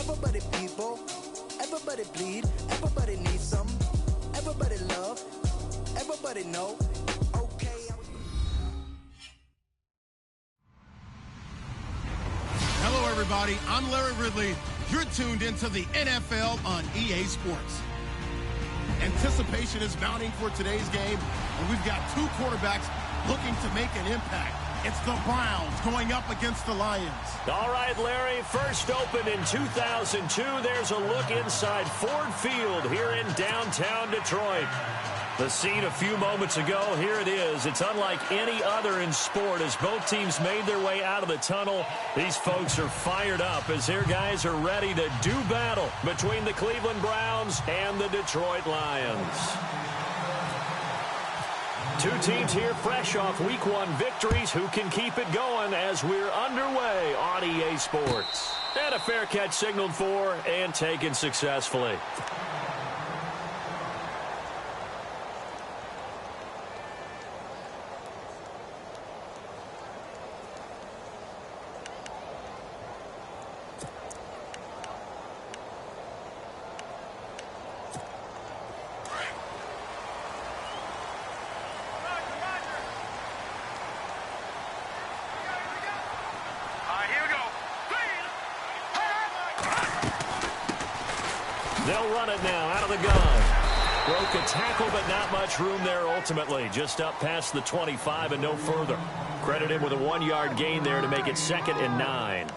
Everybody people, everybody bleed, everybody needs some, everybody love, everybody know. Okay. Hello, everybody. I'm Larry Ridley. You're tuned into the NFL on EA Sports. Anticipation is mounting for today's game, and we've got two quarterbacks looking to make an impact. It's the Browns going up against the Lions. All right, Larry, first opened in 2002. There's a look inside Ford Field here in downtown Detroit. The scene a few moments ago, here it is. It's unlike any other in sport as both teams made their way out of the tunnel. These folks are fired up as their guys are ready to do battle between the Cleveland Browns and the Detroit Lions. Two teams here fresh off Week 1 victories. Who can keep it going as we're underway on EA Sports? And a fair catch signaled for and taken successfully. They'll run it now out of the gun. Broke a tackle, but not much room there ultimately. Just up past the 25 and no further. Credit him with a 1-yard gain there to make it 2nd and 9.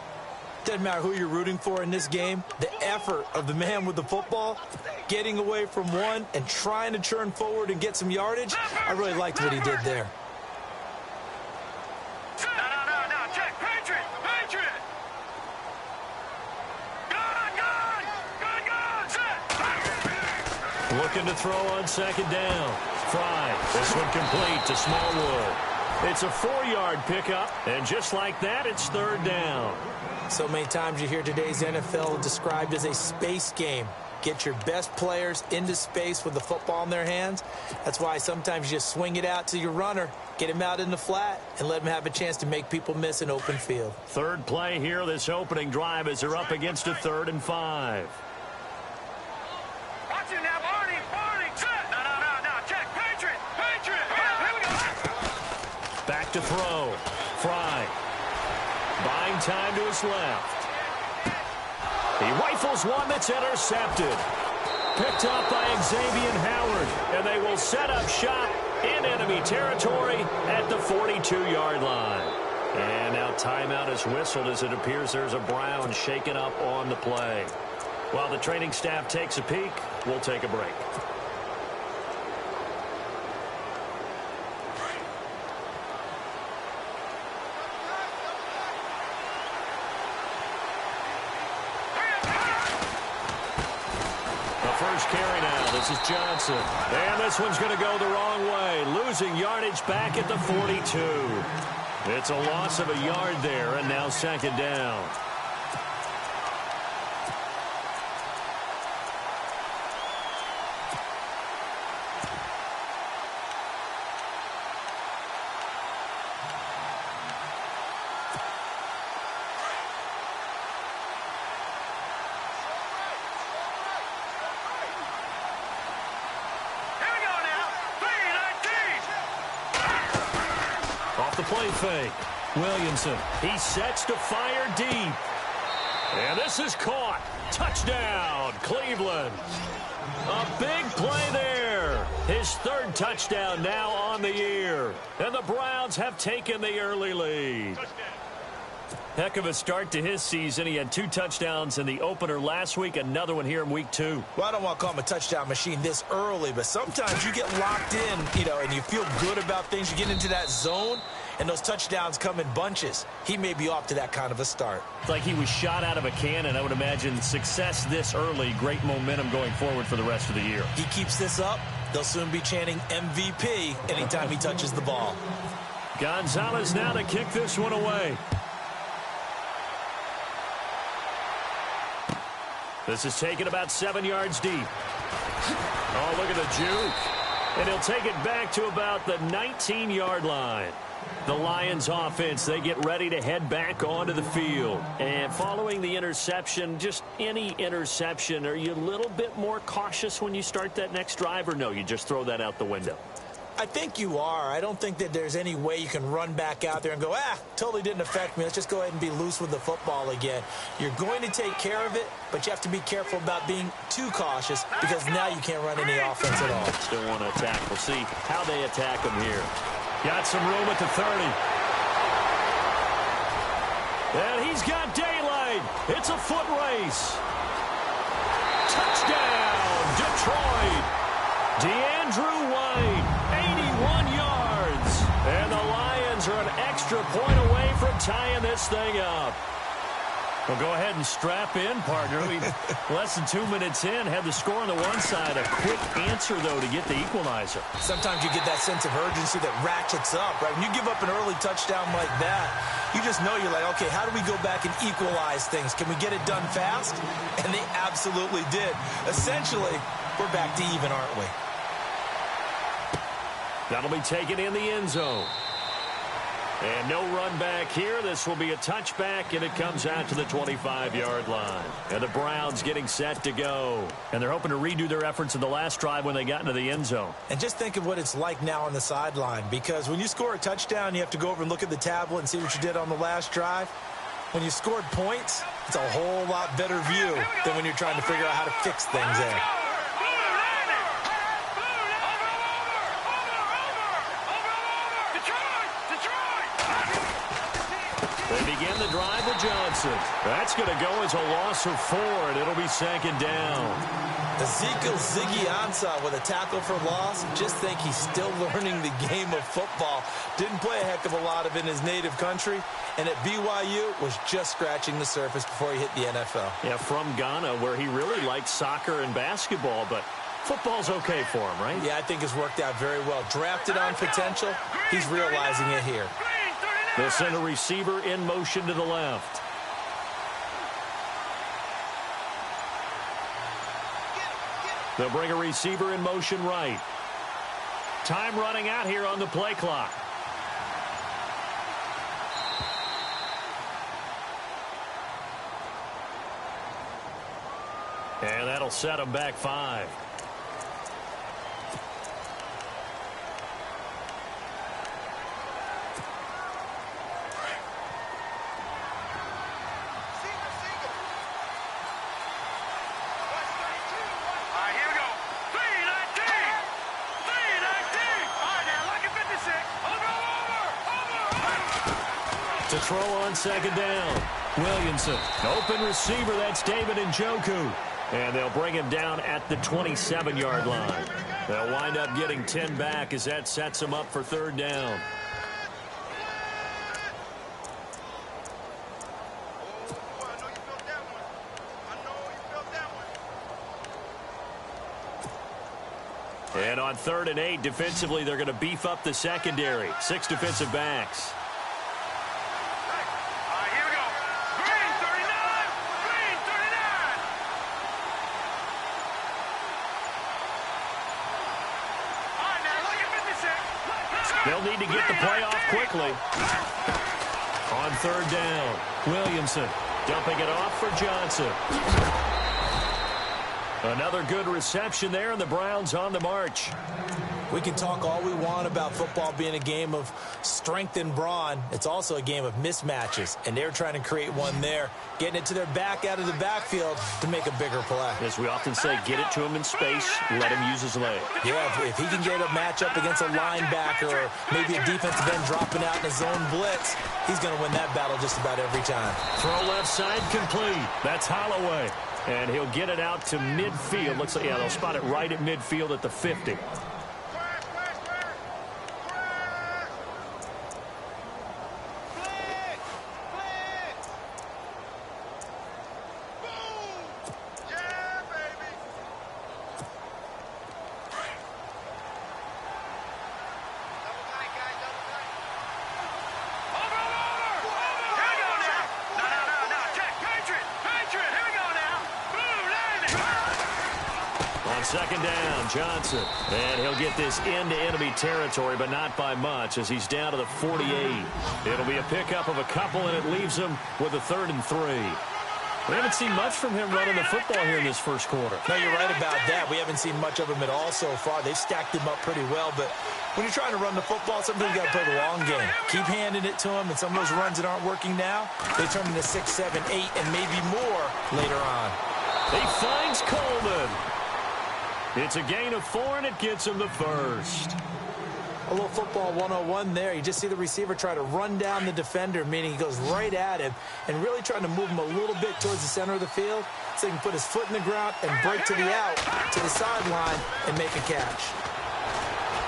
Doesn't matter who you're rooting for in this game. The effort of the man with the football, getting away from one and trying to churn forward and get some yardage, I really liked what he did there. Looking to throw on 2nd down. Fry. This one complete to Smallwood. It's a 4-yard pickup, and just like that, it's 3rd down. So many times you hear today's NFL described as a space game. Get your best players into space with the football in their hands. That's why sometimes you just swing it out to your runner, get him out in the flat, and let him have a chance to make people miss an open field. Third play here, this opening drive, as they're up against a 3rd and 5. Back to throw. Fry. Buying time to his left. He rifles one that's intercepted. Picked up by Xavier Howard. And they will set up shop in enemy territory at the 42-yard line. And now timeout is whistled as it appears there's a Brown shaken up on the play. While the training staff takes a peek, we'll take a break. First carry now. This is Johnson. And this one's going to go the wrong way. Losing yardage back at the 42. It's a loss of a yard there, and now 2nd down. The play fake. Williamson. He sets to fire deep. And this is caught. Touchdown, Cleveland. A big play there. His 3rd touchdown now on the year. And the Browns have taken the early lead. Heck of a start to his season. He had 2 touchdowns in the opener last week, another one here in Week 2. Well, I don't want to call him a touchdown machine this early, but sometimes you get locked in, and you feel good about things. You get into that zone, and those touchdowns come in bunches. He may be off to that kind of a start. It's like he was shot out of a cannon. I would imagine success this early, great momentum going forward for the rest of the year. He keeps this up, they'll soon be chanting MVP anytime he touches the ball. Gonzalez now to kick this one away. This is taken about 7 yards deep. Oh, look at the juke. And he'll take it back to about the 19-yard line. The Lions offense, they get ready to head back onto the field. And following the interception, just any interception, are you a little bit more cautious when you start that next drive, or no, you just throw that out the window? I think you are. I don't think that there's any way you can run back out there and go, totally didn't affect me. Let's just go ahead and be loose with the football again. You're going to take care of it, but you have to be careful about being too cautious because now you can't run any offense at all. Still want to attack. We'll see how they attack them here. Got some room at the 30. And he's got daylight. It's a foot race. Touchdown, Detroit. DeAndrew White, 81 yards. And the Lions are an extra point away from tying this thing up. Well, go ahead and strap in, partner. Less than 2 minutes in, had the score on the one side. A quick answer, though, to get the equalizer. Sometimes you get that sense of urgency that ratchets up, right? When you give up an early touchdown like that, you just know you're like, okay, how do we go back and equalize things? Can we get it done fast? And they absolutely did. Essentially, we're back to even, aren't we? That'll be taken in the end zone. And no run back here. This will be a touchback, and it comes out to the 25-yard line. And the Browns getting set to go. And they're hoping to redo their efforts in the last drive when they got into the end zone. And just think of what it's like now on the sideline, because when you score a touchdown, you have to go over and look at the tablet and see what you did on the last drive. When you scored points, it's a whole lot better view than when you're trying to figure out how to fix things there. They begin the drive with Johnson. That's going to go as a loss of 4, and it'll be second down. Ezekiel Ziggy Ansah with a tackle for loss. Just think he's still learning the game of football. Didn't play a heck of a lot of it in his native country, and at BYU was just scratching the surface before he hit the NFL. Yeah, from Ghana, where he really likes soccer and basketball, but football's okay for him, right? Yeah, I think it's worked out very well. Drafted on potential, he's realizing it here. They'll send a receiver in motion to the left. They'll bring a receiver in motion right. Time running out here on the play clock. And that'll set them back 5. To throw on second down. Williamson. Open receiver, that's David Njoku. And they'll bring him down at the 27-yard line. They'll wind up getting 10 back as that sets them up for third down. And on 3rd and 8, defensively, they're going to beef up the secondary. 6 defensive backs. They'll need to get the play off quickly. On 3rd down, Williamson dumping it off for Johnson. Another good reception there, and the Browns on the march. We can talk all we want about football being a game of strength and brawn. It's also a game of mismatches, and they're trying to create one there, getting it to their back out of the backfield to make a bigger play. As we often say, get it to him in space, let him use his leg. Yeah, if he can get a matchup against a linebacker or maybe a defensive end dropping out in a zone blitz, he's going to win that battle just about every time. Throw left side complete. That's Holloway. And he'll get it out to midfield. Looks like, yeah, they'll spot it right at midfield at the 50. On second down, Johnson. And he'll get this into enemy territory, but not by much as he's down to the 48. It'll be a pickup of a couple, and it leaves him with a 3rd and 3. We haven't seen much from him running the football here in this first quarter. No, you're right about that. We haven't seen much of him at all so far. They've stacked him up pretty well, but when you're trying to run the football, sometimes you got to play the long game. Keep handing it to him, and some of those runs that aren't working now, they turn into 6, 7, 8, and maybe more later on. He finds Coleman. It's a gain of 4, and it gets him the first. A little football 101 there. You just see the receiver try to run down the defender, meaning he goes right at him and really trying to move him a little bit towards the center of the field so he can put his foot in the ground and break to the out, to the sideline, and make a catch.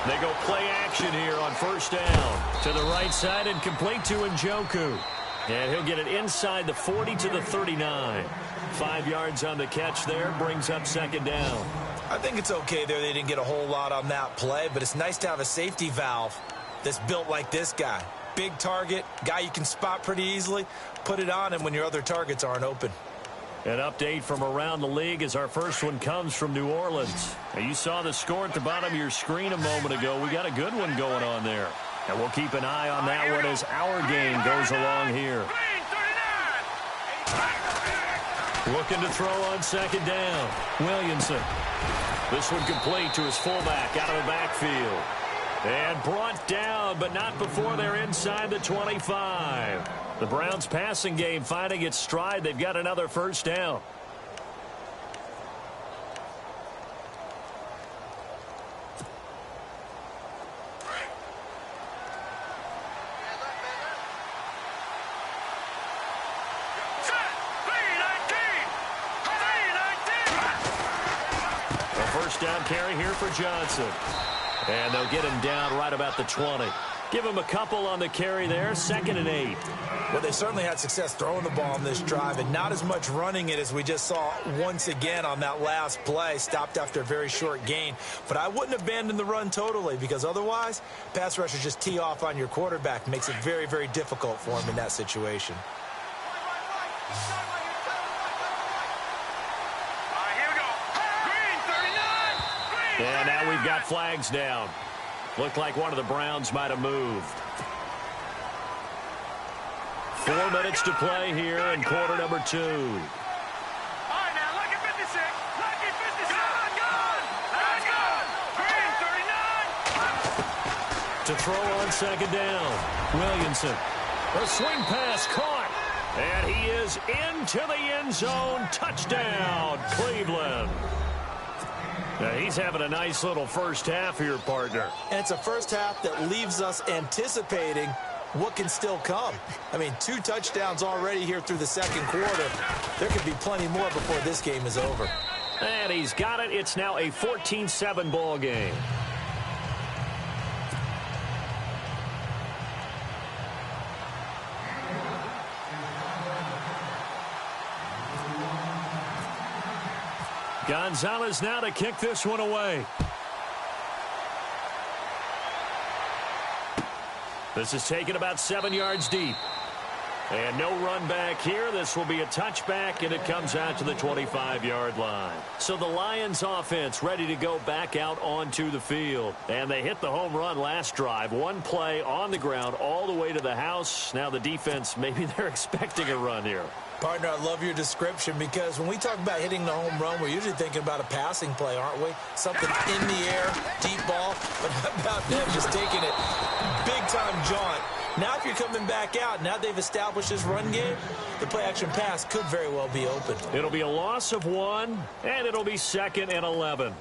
They go play action here on first down. To the right side and complete to Njoku. And he'll get it inside the 40 to the 39. 5 yards on the catch there, brings up second down. I think it's okay there. They didn't get a whole lot on that play, but it's nice to have a safety valve that's built like this guy. Big target, guy you can spot pretty easily. Put it on him when your other targets aren't open. An update from around the league as our first one comes from New Orleans. Now, you saw the score at the bottom of your screen a moment ago. We got a good one going on there. And we'll keep an eye on that one as our game goes along here. Looking to throw on second down. Williamson. This one complete to his fullback out of the backfield. And brought down, but not before they're inside the 25. The Browns passing game finding its stride. They've got another first down. First down carry here for Johnson. And they'll get him down right about the 20. Give him a couple on the carry there. 2nd and 8. Well, they certainly had success throwing the ball on this drive and not as much running it as we just saw once again on that last play. Stopped after a very short gain. But I wouldn't abandon the run totally because otherwise, pass rushers just tee off on your quarterback. Makes it very, very difficult for him in that situation. And now we've got flags down. Looked like one of the Browns might have moved. 4 minutes to play here in quarter number 2. All right, now, look at 56. Look at 57. Let's go. Green, 39. To throw on second down. Williamson. A swing pass caught. And he is into the end zone. Touchdown, Cleveland. Now, he's having a nice little first half here, partner. And it's a first half that leaves us anticipating what can still come. I mean, 2 touchdowns already here through the second quarter. There could be plenty more before this game is over. And he's got it. It's now a 14-7 ball game. Gonzalez now to kick this one away. This is taken about 7 yards deep. And no run back here. This will be a touchback, and it comes out to the 25-yard line. So the Lions offense ready to go back out onto the field. And they hit the home run last drive. 1 play on the ground all the way to the house. Now the defense, maybe they're expecting a run here. Partner, I love your description because when we talk about hitting the home run, we're usually thinking about a passing play, aren't we? Something in the air, deep ball. But how about them just taking it big-time jaunt? Now if you're coming back out, now they've established this run game, the play-action pass could very well be open. It'll be a loss of 1, and it'll be 2nd and 11.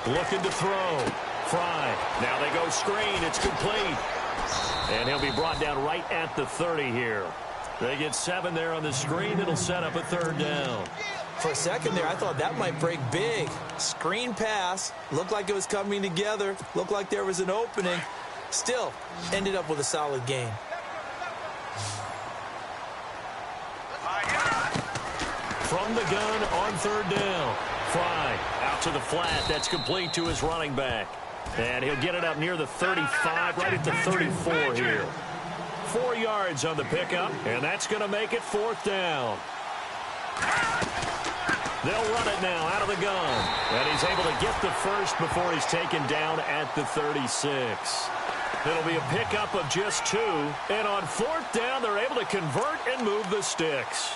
Looking to throw. Fry. Now they go screen. It's complete. And he'll be brought down right at the 30 here. They get 7 there on the screen. It'll set up a 3rd down. For a second there, I thought that might break big. Screen pass. Looked like it was coming together. Looked like there was an opening. Still, ended up with a solid gain. From the gun on 3rd down. Fry out to the flat. That's complete to his running back. And he'll get it up near the 35, right at the 34 here. 4 yards on the pickup, and that's going to make it 4th down. They'll run it now out of the gun. And he's able to get the first before he's taken down at the 36. It'll be a pickup of just 2. And on 4th down, they're able to convert and move the sticks.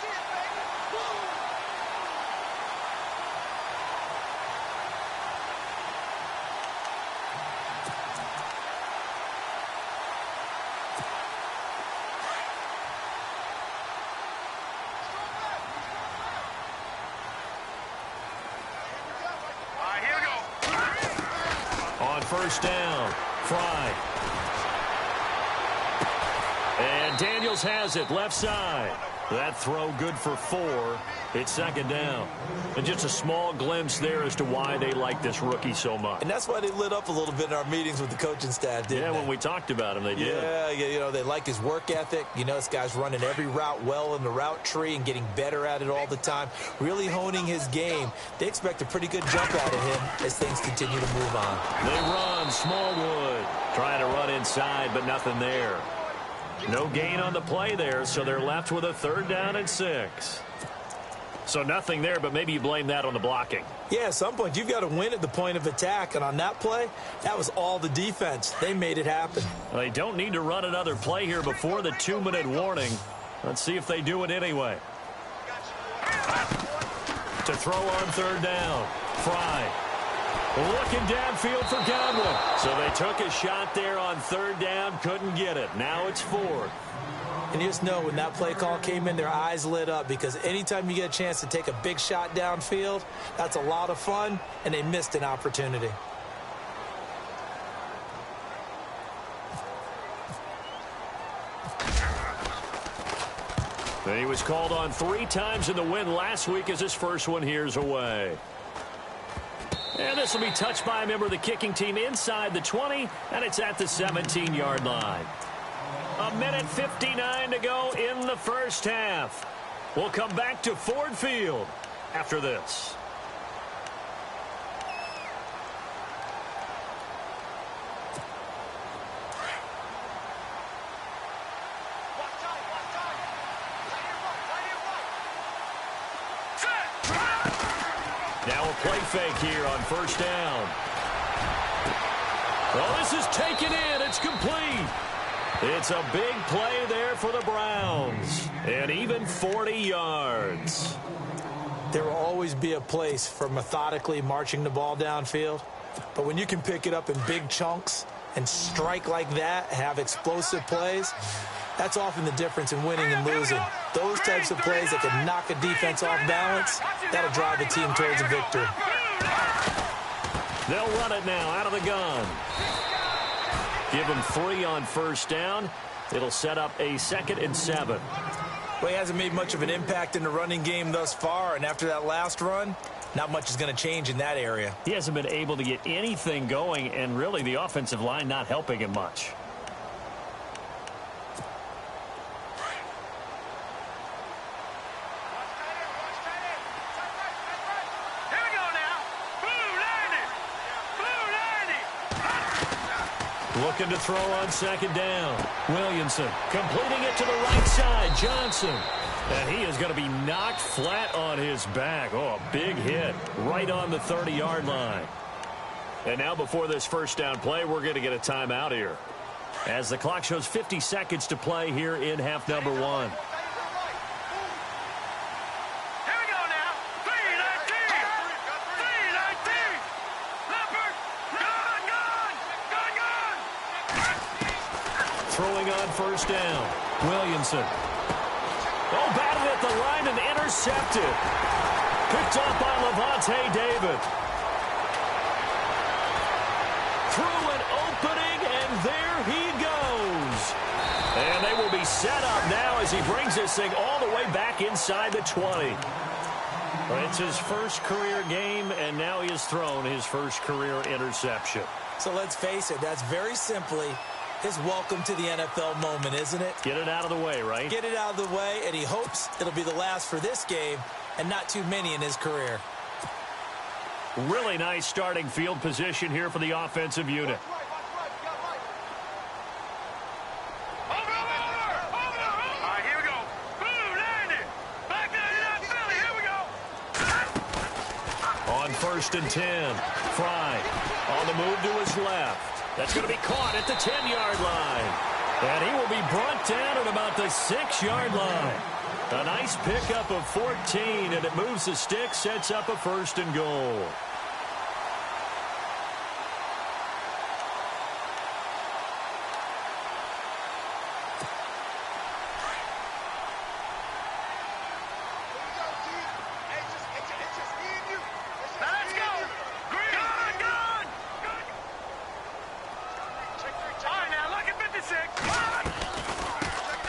On 1st down, Fry. And Daniels has it, left side. That throw good for 4. It's 2nd down. And just a small glimpse there as to why they like this rookie so much. And that's why they lit up a little bit in our meetings with the coaching staff, didn't they? Yeah, when we talked about him, they did. Yeah, you know, they like his work ethic. You know, this guy's running every route well in the route tree and getting better at it all the time, really honing his game. They expect a pretty good jump out of him as things continue to move on. They run, Smallwood trying to run inside, but nothing there. No gain on the play there, so they're left with a 3rd down and 6. So nothing there, but maybe you blame that on the blocking. Yeah, at some point, you've got to win at the point of attack. And on that play, that was all the defense. They made it happen. Well, they don't need to run another play here before the 2-minute warning. Let's see if they do it anyway. To throw on 3rd down, Fry. Looking downfield for Godwin. So they took a shot there on 3rd down, couldn't get it. Now it's 4th. And you just know when that play call came in, their eyes lit up, because anytime you get a chance to take a big shot downfield, that's a lot of fun, and they missed an opportunity. He was called on 3 times in the win last week as his first one here's away. And this will be touched by a member of the kicking team inside the 20, and it's at the 17-yard line. 1:59 to go in the first half. We'll come back to Ford Field after this. Now a play fake here on 1st down. Well, this is taken in. It's complete. It's a big play there for the Browns. And even 40 yards. There will always be a place for methodically marching the ball downfield. But when you can pick it up in big chunks and strike like that, have explosive plays, that's often the difference in winning and losing. Those types of plays that can knock a defense off balance, that'll drive a team towards a victory. They'll run it now out of the gun. Give him 3 on 1st down. It'll set up a 2nd and 7. Well, he hasn't made much of an impact in the running game thus far, and after that last run, not much is going to change in that area. He hasn't been able to get anything going, and really the offensive line not helping him much. Looking to throw on 2nd down. Williamson completing it to the right side. Johnson. And he is going to be knocked flat on his back. Oh, a big hit right on the 30-yard line. And now before this 1st down play, we're going to get a timeout here, as the clock shows 50 seconds to play here in half number 1. Throwing on 1st down. Williamson. Oh, batted at the line and intercepted. Picked off by Levante David. Through an opening, and there he goes. And they will be set up now as he brings this thing all the way back inside the 20. It's his first career game, and now he has thrown his first career interception. So let's face it, that's very simply his welcome to the NFL moment, isn't it? Get it out of the way, right? Get it out of the way, and he hopes it'll be the last for this game and not too many in his career. Really nice starting field position here for the offensive unit. On 1st and 10, Fry on the move to his left. That's going to be caught at the 10-yard line. And he will be brought down at about the 6-yard line. A nice pickup of 14, and it moves the stick, sets up a 1st and goal.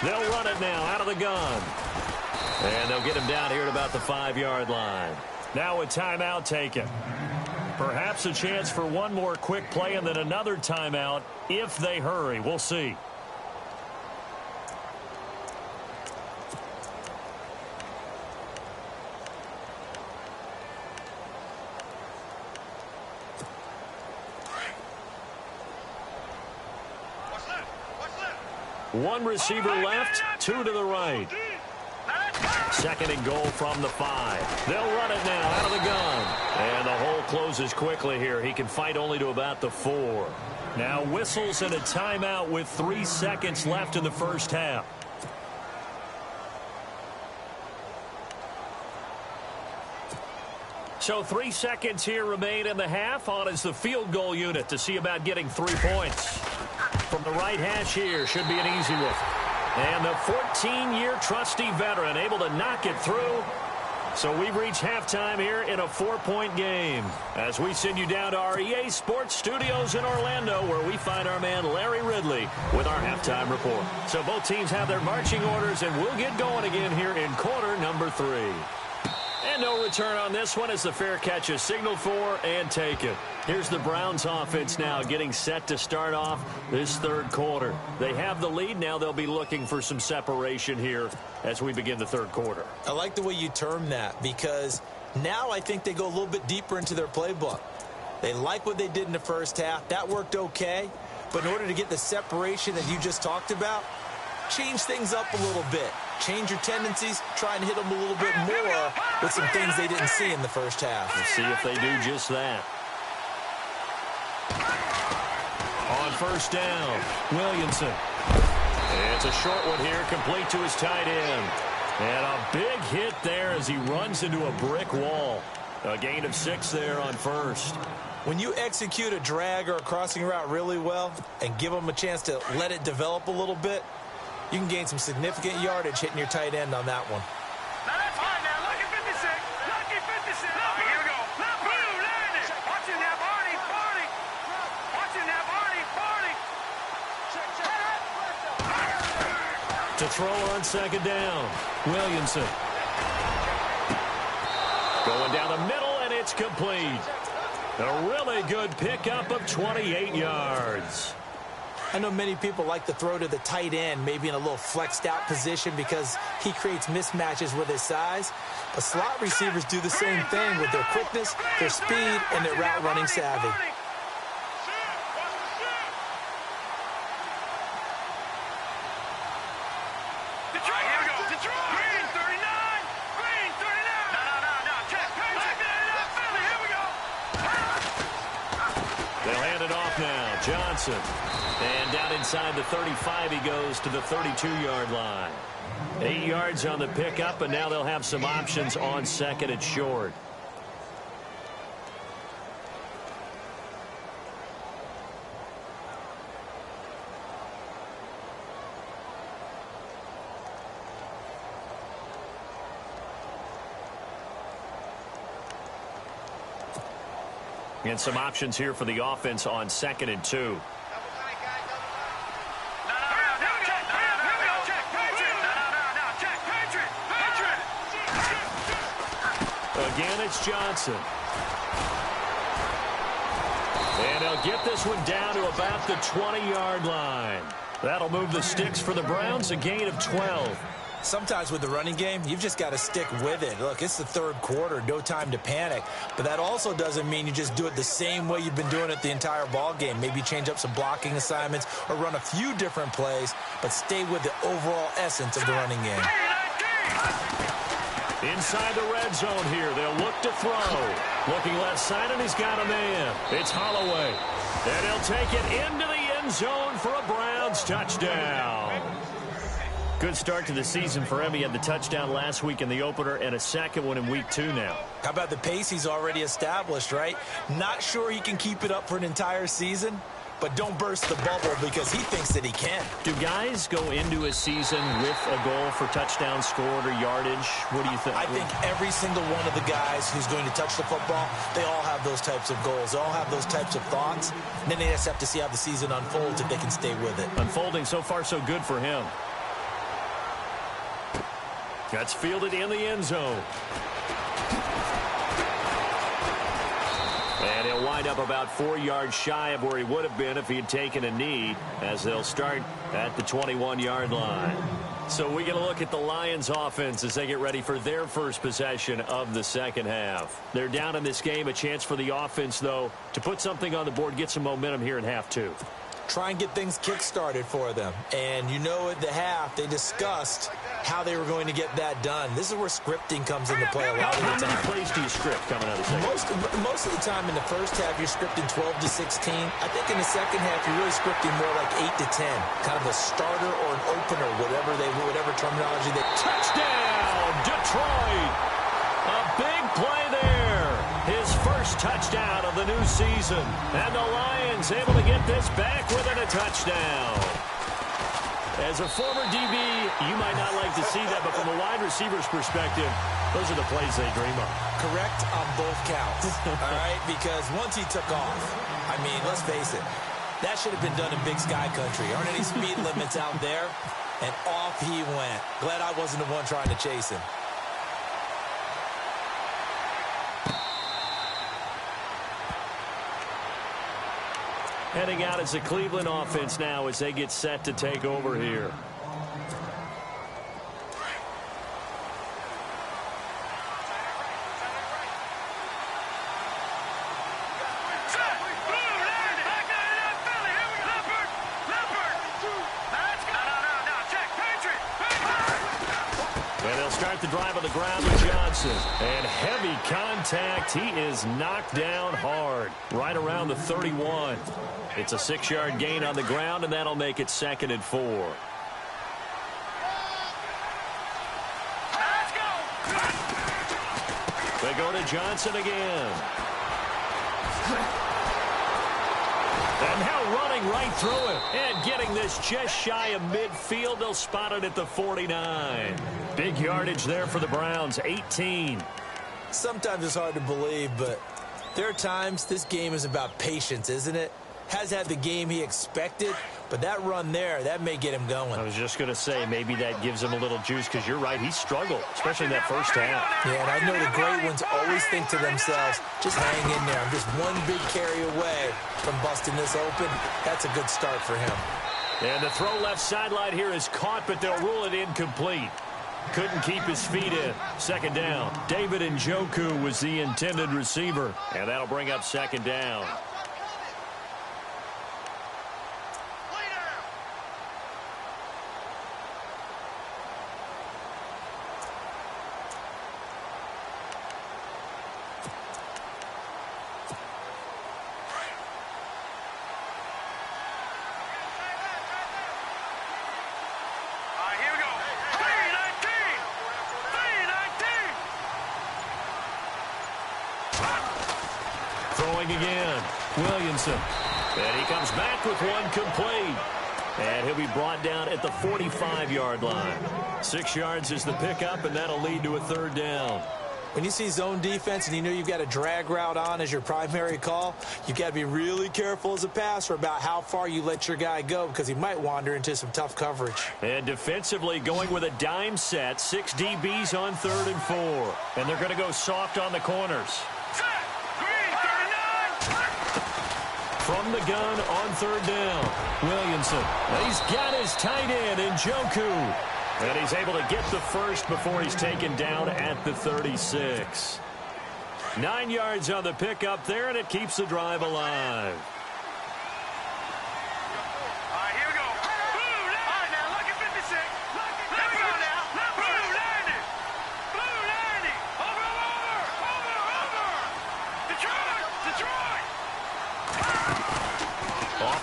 They'll run it now out of the gun. And they'll get him down here at about the 5-yard line. Now a timeout taken. Perhaps a chance for one more quick play and then another timeout if they hurry. We'll see. One receiver left, 2 to the right. 2nd and goal from the 5. They'll run it now out of the gun. And the hole closes quickly here. He can fight only to about the 4. Now whistles and a timeout with 3 seconds left in the first half. So 3 seconds here remain in the half. On is the field goal unit to see about getting 3 points. From the right hash here, should be an easy one. And the 14-year trusty veteran able to knock it through. So we've reached halftime here in a 4-point game. As we send you down to our EA Sports Studios in Orlando, where we find our man Larry Ridley with our halftime report. So both teams have their marching orders, and we'll get going again here in quarter number 3. And no return on this one as the fair catch is signaled for and taken. Here's the Browns offense now getting set to start off this 3rd quarter. They have the lead. Now they'll be looking for some separation here as we begin the 3rd quarter. I like the way you term that because now I think they go a little bit deeper into their playbook. They like what they did in the first half. That worked okay. But in order to get the separation that you just talked about, change things up a little bit. Change your tendencies, try and hit them a little bit more with some things they didn't see in the first half. We'll see if they do just that. On 1st down, Williamson. It's a short one here, complete to his tight end. And a big hit there as he runs into a brick wall. A gain of 6 there on 1st. When you execute a drag or a crossing route really well and give them a chance to let it develop a little bit, you can gain some significant yardage hitting your tight end on that one. Now that's fine now. Lucky 56. Lucky 56. Here we go. Blue landed. Watch him now, Barney. Barney. Watch him now, Barney. Barney. To throw on 2nd down, Williamson. Going down the middle, and it's complete. A really good pickup of 28 yards. I know many people like to throw to the tight end, maybe in a little flexed out position because he creates mismatches with his size. But slot receivers do the same thing with their quickness, their speed, and their route running savvy. They'll hand it off now. Johnson. And down inside the 35, he goes to the 32-yard line. 8 yards on the pickup, and now they'll have some options on 2nd and short. And some options here for the offense on 2nd and 2. Again, it's Johnson. And they'll get this one down to about the 20-yard line. That'll move the sticks for the Browns, a gain of 12. Sometimes with the running game, you've just got to stick with it. Look, it's the third quarter, no time to panic. But that also doesn't mean you just do it the same way you've been doing it the entire ball game. Maybe change up some blocking assignments or run a few different plays, but stay with the overall essence of the running game. Inside the red zone here, they'll look to throw. Looking left side, and he's got a man. It's Holloway. And he'll take it into the end zone for a Browns touchdown. Good start to the season for him. He had the touchdown last week in the opener and a second one in week 2 now. How about the pace he's already established, right? Not sure he can keep it up for an entire season, but don't burst the bubble because he thinks that he can. Do guys go into a season with a goal for touchdown scored or yardage? What do you think? I think every single one of the guys who's going to touch the football, they all have those types of goals. They all have those types of thoughts. And then they just have to see how the season unfolds if they can stay with it. Unfolding so far so good for him. That's fielded in the end zone. And he'll wind up about 4 yards shy of where he would have been if he had taken a knee, as they'll start at the 21-yard line. So we get a look at the Lions offense as they get ready for their first possession of the second half. They're down in this game. A chance for the offense, though, to put something on the board, get some momentum here in half 2. Try and get things kick-started for them. And you know at the half, they discussed how they were going to get that done. This is where scripting comes into play a lot of the time. How many plays do you script coming out of the second? Most of the time in the first half, you're scripting 12 to 16. I think in the second half, you're really scripting more like 8 to 10. Kind of a starter or an opener, whatever terminology. Touchdown, Detroit! A big play there. His first touchdown of the new season. And the Lions able to get this back within a touchdown. As a former DB, you might not like to see that, but from a wide receiver's perspective, those are the plays they dream of. Correct on both counts, all right? Because once he took off, I mean, let's face it, that should have been done in Big Sky Country. Aren't any speed limits out there? And off he went. Glad I wasn't the one trying to chase him. Heading out as the Cleveland offense now as they get set to take over here. And they'll start the drive on the ground with Johnson. And heavy contact. He is knocked down hard. Right around the 31. It's a 6-yard gain on the ground, and that'll make it 2nd and 4. They go to Johnson again. And now running right through it. And getting this just shy of midfield. They'll spot it at the 49. Big yardage there for the Browns, 18. Sometimes it's hard to believe, but there are times this game is about patience, isn't it? Has had the game he expected, but that run there, that may get him going. I was just going to say, maybe that gives him a little juice, because you're right, he struggled, especially in that first half. Yeah, and I know the great ones always think to themselves, just hang in there. I'm just one big carry away from busting this open. That's a good start for him. And the throw left sideline here is caught, but they'll rule it incomplete. Couldn't keep his feet in. 2nd down. David Njoku was the intended receiver, and that'll bring up 2nd down. Throwing again. Williamson. And he comes back with one complete. And he'll be brought down at the 45-yard line. 6 yards is the pickup, and that'll lead to a 3rd down. When you see zone defense and you know you've got a drag route on as your primary call, you've got to be really careful as a passer about how far you let your guy go, because he might wander into some tough coverage. And defensively going with a dime set, 6 DBs on 3rd and 4. And they're going to go soft on the corners. From the gun on 3rd down, Williamson. He's got his tight end, Njoku. And he's able to get the first before he's taken down at the 36. 9 yards on the pickup there, and it keeps the drive alive.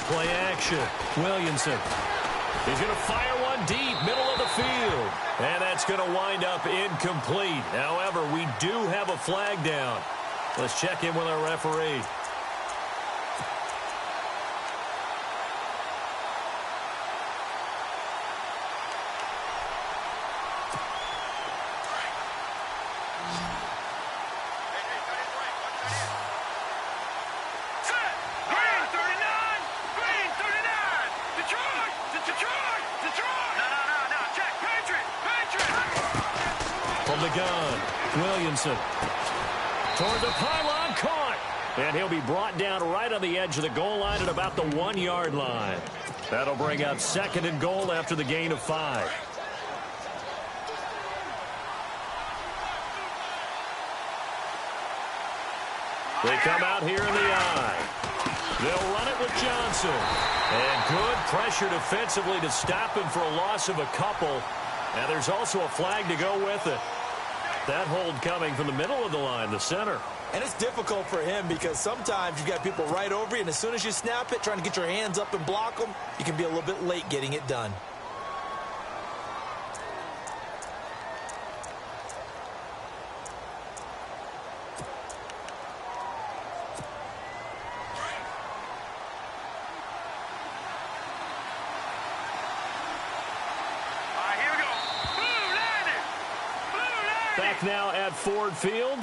Play action. Williamson. He's going to fire one deep, middle of the field. And that's going to wind up incomplete. However, we do have a flag down. Let's check in with our referee. Williamson toward the pylon, caught, and he'll be brought down right on the edge of the goal line at about the 1 yard line. That'll bring up 2nd and goal after the gain of 5. They come out here in the eye. They'll run it with Johnson, and good pressure defensively to stop him for a loss of a couple. And there's also a flag to go with it. That hold coming from the middle of the line, the center. And it's difficult for him because sometimes you've got people right over you, and as soon as you snap it, trying to get your hands up and block them, you can be a little bit late getting it done. Back now at Ford Field.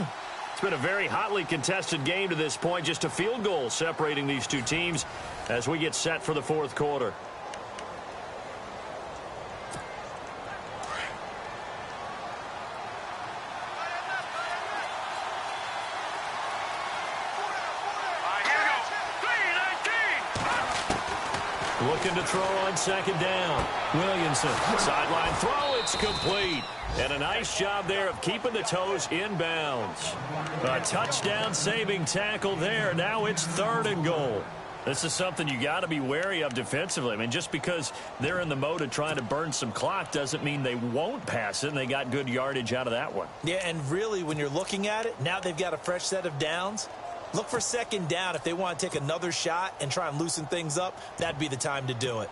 It's been a very hotly contested game to this point. Just a field goal separating these two teams as we get set for the 4th quarter. Looking to throw on 2nd down. Williamson, sideline throw, it's complete. And a nice job there of keeping the toes in bounds. A touchdown-saving tackle there. Now it's 3rd and goal. This is something you got to be wary of defensively. I mean, just because they're in the mode of trying to burn some clock doesn't mean they won't pass it, and they got good yardage out of that one. Yeah, and really, when you're looking at it, now they've got a fresh set of downs. Look for 2nd down. If they want to take another shot and try and loosen things up, that'd be the time to do it.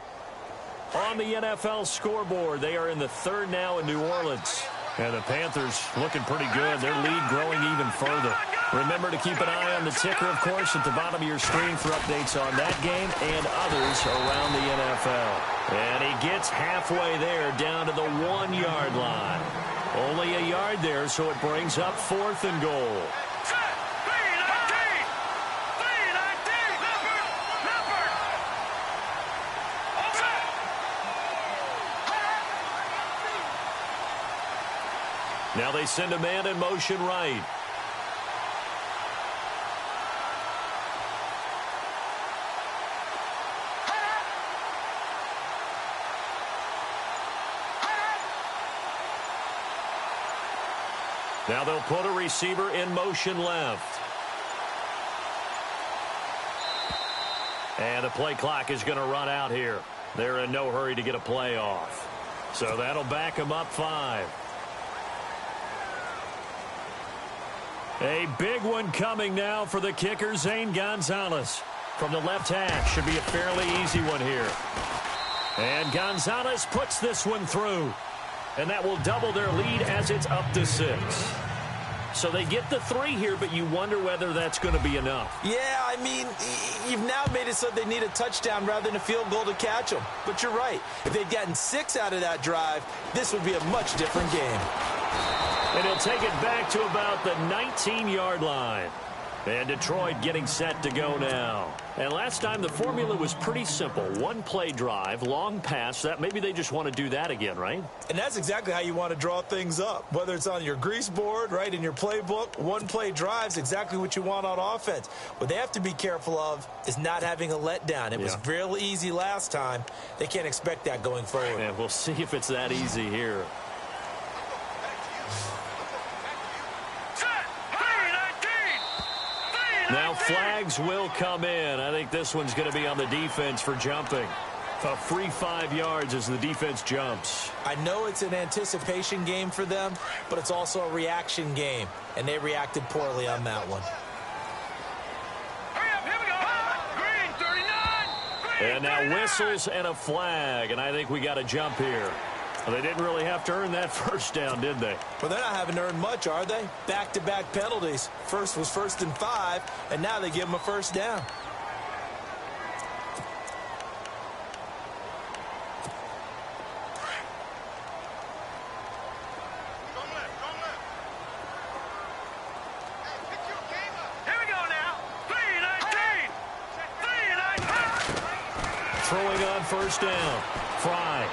On the NFL scoreboard, they are in the 3rd now in New Orleans. And the Panthers looking pretty good. Their lead growing even further. Remember to keep an eye on the ticker, of course, at the bottom of your screen for updates on that game and others around the NFL. And he gets halfway there down to the 1 yard line. Only a yard there, so it brings up 4th and goal. Now they send a man in motion right. Now they'll put a receiver in motion left. And the play clock is going to run out here. They're in no hurry to get a play off. So that'll back them up 5. A big one coming now for the kicker, Zane Gonzalez. From the left hash, should be a fairly easy one here. And Gonzalez puts this one through. And that will double their lead as it's up to 6. So they get the 3 here, but you wonder whether that's going to be enough. Yeah, I mean, you've now made it so they need a touchdown rather than a field goal to catch them. But you're right. If they'd gotten 6 out of that drive, this would be a much different game. And he'll take it back to about the 19-yard line. And Detroit getting set to go now. And last time the formula was pretty simple. One play drive, long pass. That maybe they just want to do that again, right? And that's exactly how you want to draw things up. Whether it's on your grease board, right, in your playbook, one play drive is exactly what you want on offense. What they have to be careful of is not having a letdown. It was real easy last time. They can't expect that going forward. And we'll see if it's that easy here. Now flags will come in. I think this one's going to be on the defense for jumping. A free 5 yards as the defense jumps. I know it's an anticipation game for them, but it's also a reaction game, and they reacted poorly on that one. Hurry up, here we go. Green 39. Green And now 39. whistles and a flag, and I think we got a jump here. Well, they didn't really have to earn that first down, did they? Well, they're not having to earn much, are they? Back-to-back penalties. First was 1st and 5, and now they give them a first down. Here we go now. 3-19. 3-19. Throwing on first down. Fry.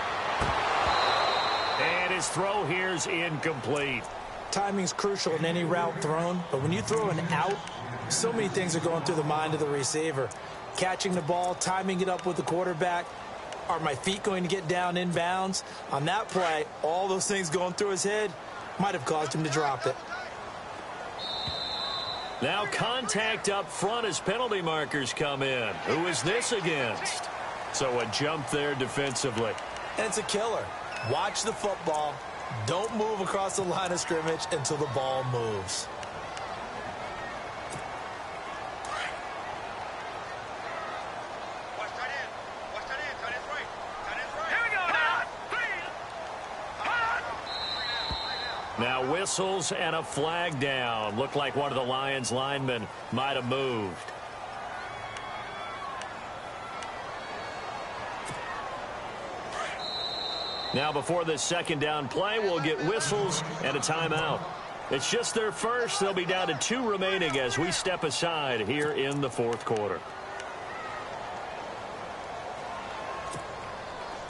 And his throw here's incomplete. Timing's crucial in any route thrown, but when you throw an out, so many things are going through the mind of the receiver. Catching the ball, timing it up with the quarterback. Are my feet going to get down in bounds? On that play, all those things going through his head might have caused him to drop it. Now contact up front as penalty markers come in. Who is this against? So a jump there defensively. And it's a killer. Watch the football. Don't move across the line of scrimmage until the ball moves. Here we go now. Now whistles and a flag down. Looked like one of the Lions linemen might have moved. Now before this second down play, we'll get whistles and a timeout. It's just their first. They'll be down to 2 remaining as we step aside here in the fourth quarter.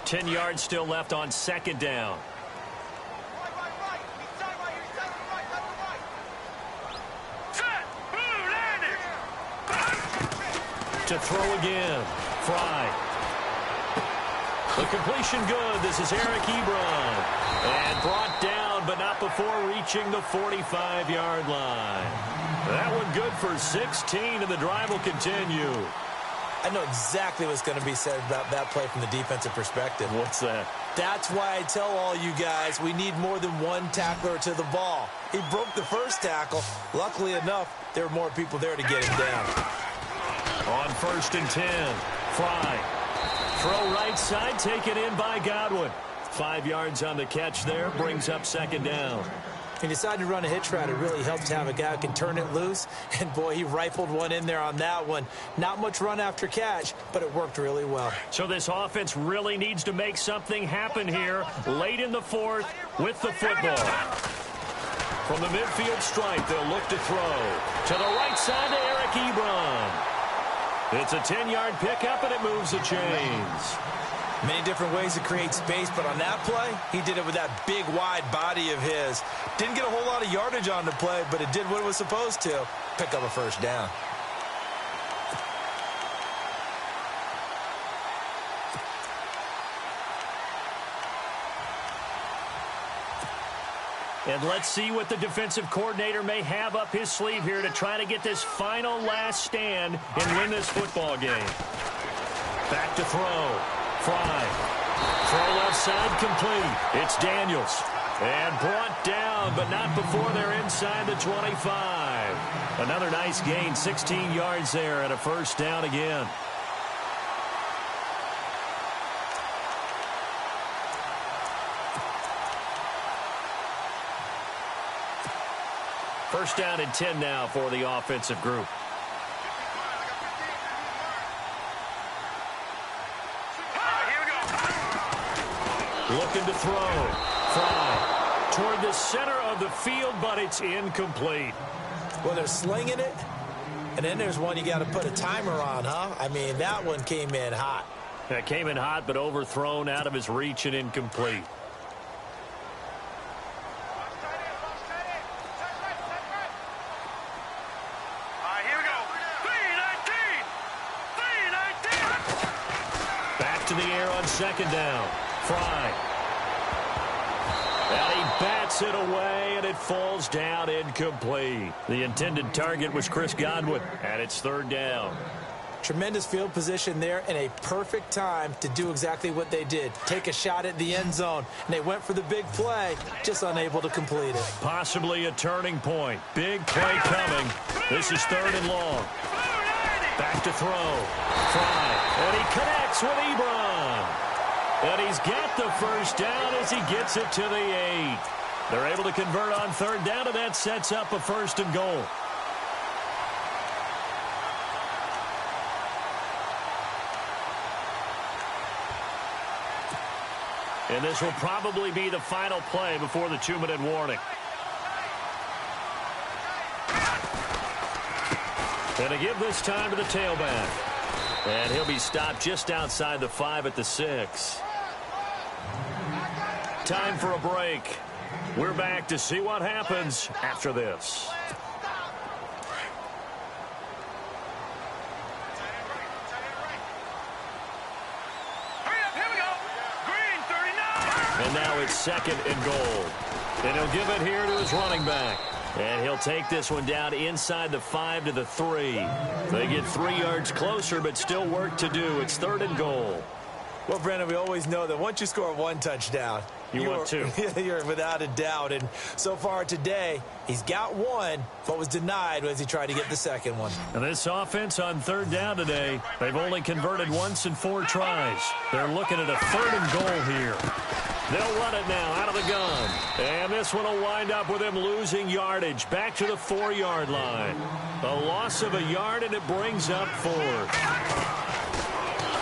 10 yards still left on second down. To throw again. Fry. The completion good. This is Eric Ebron. And brought down, but not before reaching the 45-yard line. That one good for 16, and the drive will continue. I know exactly what's going to be said about that play from the defensive perspective. What's that? That's why I tell all you guys we need more than one tackler to the ball. He broke the first tackle. Luckily enough, there were more people there to get him down. On 1st and 10, Fry. Throw right side, taken in by Godwin. 5 yards on the catch there, brings up second down. He decided to run a hitch route. It really helps to have a guy who can turn it loose. And, boy, he rifled one in there on that one. Not much run after catch, but it worked really well. So this offense really needs to make something happen here late in the fourth with the football. From the midfield stripe, they'll look to throw. To the right side to Eric Ebron. It's a 10-yard pickup, and it moves the chains. Many different ways to create space, but on that play, he did it with that big, wide body of his. Didn't get a whole lot of yardage on the play, but it did what it was supposed to. Pick up a first down. And let's see what the defensive coordinator may have up his sleeve here to try to get this final last stand and win this football game. Back to throw. Fry. Throw left side complete. It's Daniels. And brought down, but not before they're inside the 25. Another nice gain, 16 yards there and a first down again. First down and 10 now for the offensive group. Looking to throw. Fly toward the center of the field, but it's incomplete. Well, they're slinging it, And then there's one you got to put a timer on, huh? I mean, that one came in hot. That came in hot, but overthrown, out of his reach, and incomplete. Here we go. 3-19. Back to the air on second down. Fry. And he bats it away, and it falls down incomplete. The intended target was Chris Godwin, and it's third down. Tremendous field position there and a perfect time to do exactly what they did. Take a shot at the end zone, and they went for the big play, just unable to complete it. Possibly a turning point. Big play coming. This is third and long. Back to throw. Fry. And he connects with Ebron. And he's got the first down as he gets it to the 8. They're able to convert on third down, and that sets up a first and goal. And this will probably be the final play before the 2-minute warning. And to give this time to the tailback. And he'll be stopped just outside the 5 at the 6. Time for a break. We're back to see what happens after this. And now it's second and goal. And he'll give it here to his running back. And he'll take this one down inside the 5 to the 3. They get 3 yards closer, but still work to do. It's third and goal. Well, Brandon, we always know that once you score 1 touchdown, you want 2. You're without a doubt. And so far today, he's got 1, but was denied as he tried to get the second one. And this offense on third down today, they've only converted once in 4 tries. They're looking at a third and goal here. They'll run it now out of the gun. And this one will wind up with him losing yardage back to the 4-yard line. A loss of a yard, and it brings up 4th.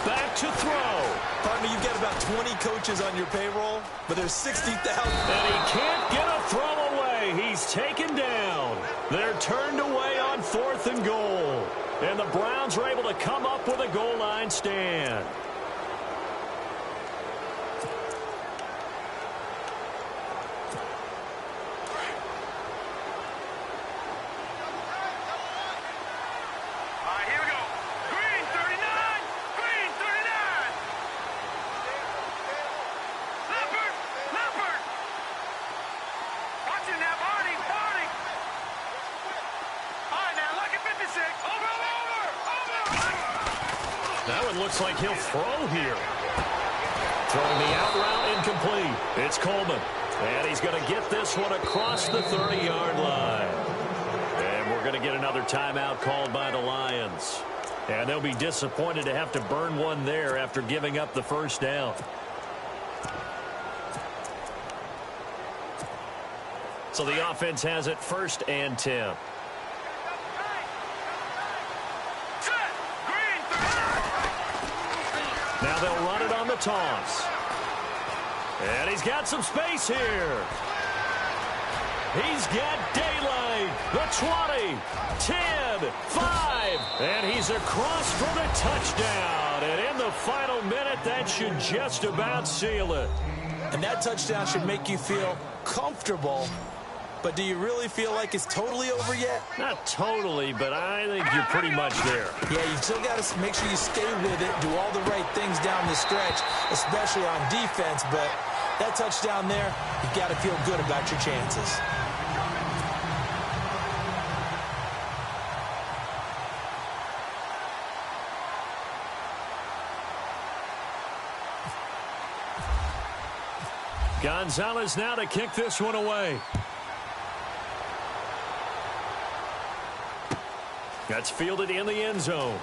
Back to throw. Partner, you've got about 20 coaches on your payroll, but there's 60,000. And he can't get a throw away. He's taken down. They're turned away on 4th and goal. And the Browns are able to come up with a goal line stand. Looks like he'll throw here. Throwing the out route incomplete. It's Coleman. And he's going to get this one across the 30-yard line. And we're going to get another timeout called by the Lions. And they'll be disappointed to have to burn one there after giving up the first down. So the offense has it 1st and 10. Now they'll run it on the toss. And he's got some space here. He's got daylight. The 20, 10, 5. And he's across for the touchdown. And in the final minute, that should just about seal it. And that touchdown should make you feel comfortable. But do you really feel like it's totally over yet? Not totally, but I think you're pretty much there. Yeah, you still got to make sure you stay with it, do all the right things down the stretch, especially on defense. But that touchdown there, you've got to feel good about your chances. Gonzalez now to kick this one away. That's fielded in the end zone.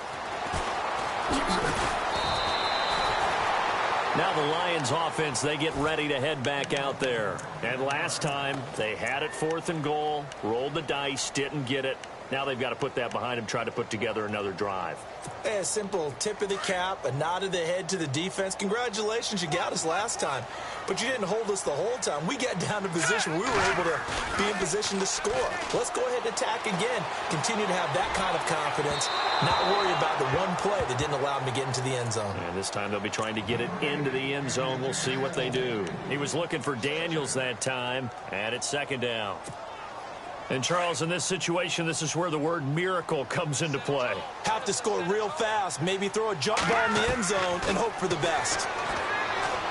Now the Lions offense, they get ready to head back out there. And last time, they had it 4th and goal, rolled the dice, didn't get it. Now they've got to put that behind them, try to put together another drive. A simple tip of the cap, a nod of the head to the defense. Congratulations, you got us last time. But you didn't hold us the whole time. We got down to position. We were able to be in position to score. Let's go ahead and attack again. Continue to have that kind of confidence. Not worry about the one play that didn't allow them to get into the end zone. And this time they'll be trying to get it into the end zone. We'll see what they do. He was looking for Daniels that time, and it's second down. And, Charles, in this situation, this is where the word miracle comes into play. Have to score real fast, maybe throw a jump ball in the end zone, and hope for the best.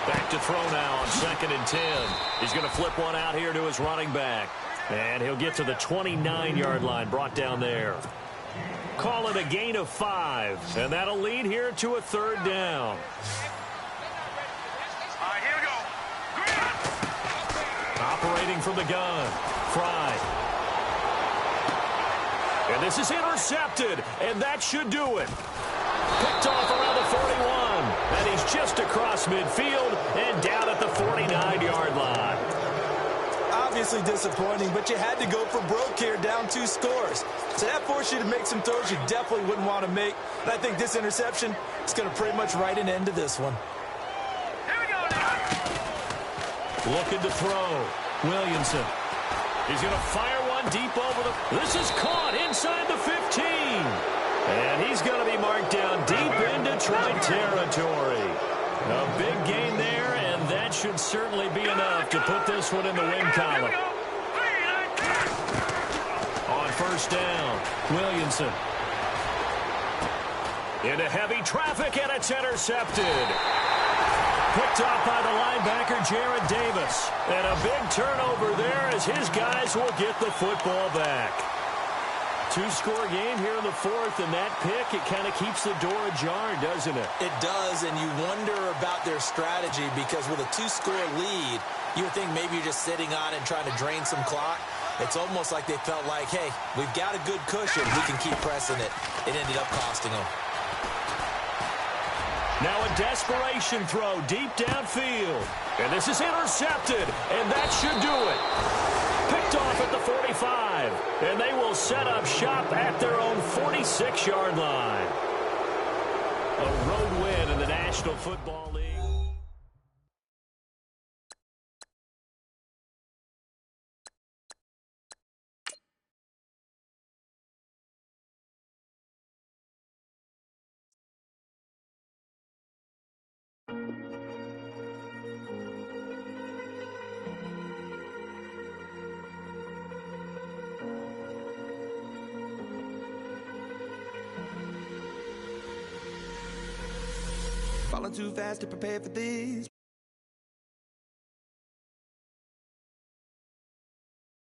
Back to throw now on 2nd and 10. He's going to flip one out here to his running back. And he'll get to the 29-yard line, brought down there. Call it a gain of 5, and that'll lead here to a 3rd down. All right, here we go. Operating from the gun, Fry. And this is intercepted, and that should do it. Picked off around the 41, and he's just across midfield and down at the 49-yard line. Obviously disappointing, but you had to go for broke here, down 2 scores. So that forced you to make some throws you definitely wouldn't want to make. And I think this interception is going to pretty much write an end to this one. Here we go now. Looking to throw. Williamson. He's going to fire one deep over the... This is caught inside the 15. And he's going to be marked down deep in Detroit territory. A big gain there, and that should certainly be enough to put this one in the win column. On 1st down, Williamson. Into heavy traffic, and it's intercepted. Picked off by the linebacker, Jared Davis. And a big turnover there as his guys will get the football back. 2-score game here in the 4th, and that pick, it kind of keeps the door ajar, doesn't it? It does, and you wonder about their strategy because with a 2-score lead, you would think maybe you're just sitting on it and trying to drain some clock. It's almost like they felt like, hey, we've got a good cushion. We can keep pressing it. It ended up costing them. Now a desperation throw deep downfield. And this is intercepted, and that should do it. Picked off at the 45, and they will set up shop at their own 46-yard line. A road win in the National Football League. Falling too fast to prepare for this.